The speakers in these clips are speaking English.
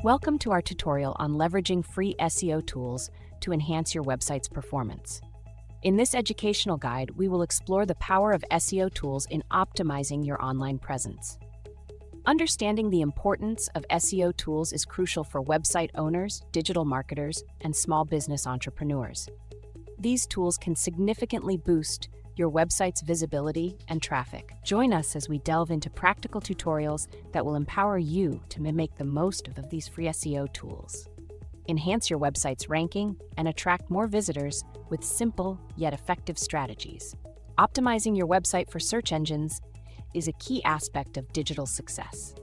Welcome to our tutorial on leveraging free SEO tools to enhance your website's performance. In this educational guide, we will explore the power of SEO tools in optimizing your online presence. Understanding the importance of SEO tools is crucial for website owners, digital marketers, and small business entrepreneurs. These tools can significantly boost your website's visibility and traffic. Join us as we delve into practical tutorials that will empower you to make the most of these free SEO tools. Enhance your website's ranking and attract more visitors with simple yet effective strategies. Optimizing your website for search engines is a key aspect of digital success.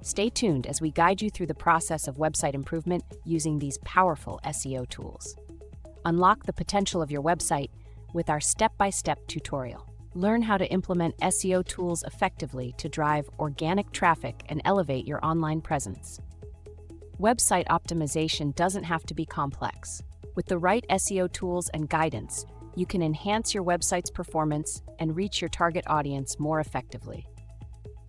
Stay tuned as we guide you through the process of website improvement using these powerful SEO tools. Unlock the potential of your website with our step-by-step tutorial. Learn how to implement SEO tools effectively to drive organic traffic and elevate your online presence. Website optimization doesn't have to be complex. With the right SEO tools and guidance, you can enhance your website's performance and reach your target audience more effectively.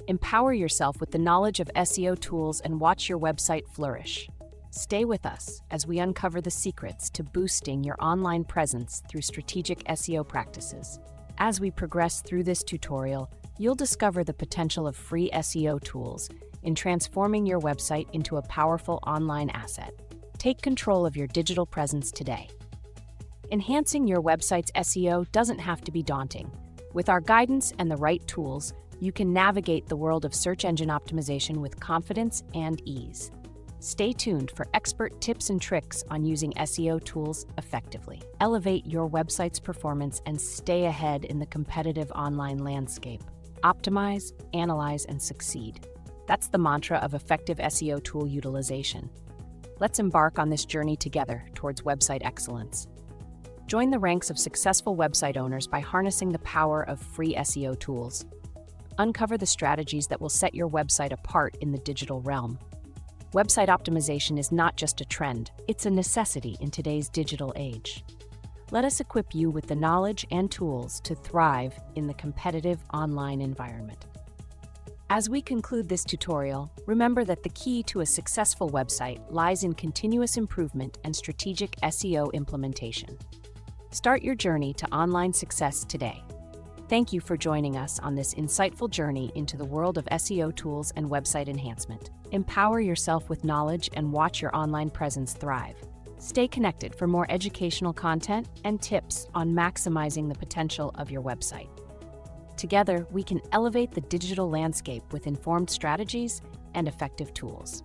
Empower yourself with the knowledge of SEO tools and watch your website flourish. Stay with us as we uncover the secrets to boosting your online presence through strategic SEO practices. As we progress through this tutorial, you'll discover the potential of free SEO tools in transforming your website into a powerful online asset. Take control of your digital presence today. Enhancing your website's SEO doesn't have to be daunting. With our guidance and the right tools, you can navigate the world of search engine optimization with confidence and ease. Stay tuned for expert tips and tricks on using SEO tools effectively. Elevate your website's performance and stay ahead in the competitive online landscape. Optimize, analyze, and succeed. That's the mantra of effective SEO tool utilization. Let's embark on this journey together towards website excellence. Join the ranks of successful website owners by harnessing the power of free SEO tools. Uncover the strategies that will set your website apart in the digital realm. Website optimization is not just a trend, it's a necessity in today's digital age. Let us equip you with the knowledge and tools to thrive in the competitive online environment. As we conclude this tutorial, remember that the key to a successful website lies in continuous improvement and strategic SEO implementation. Start your journey to online success today. Thank you for joining us on this insightful journey into the world of SEO tools and website enhancement. Empower yourself with knowledge and watch your online presence thrive. Stay connected for more educational content and tips on maximizing the potential of your website. Together, we can elevate the digital landscape with informed strategies and effective tools.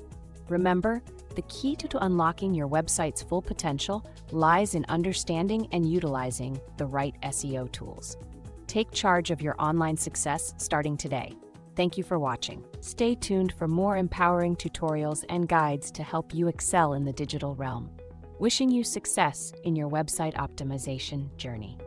Remember, the key to unlocking your website's full potential lies in understanding and utilizing the right SEO tools. Take charge of your online success starting today. Thank you for watching. Stay tuned for more empowering tutorials and guides to help you excel in the digital realm. Wishing you success in your website optimization journey.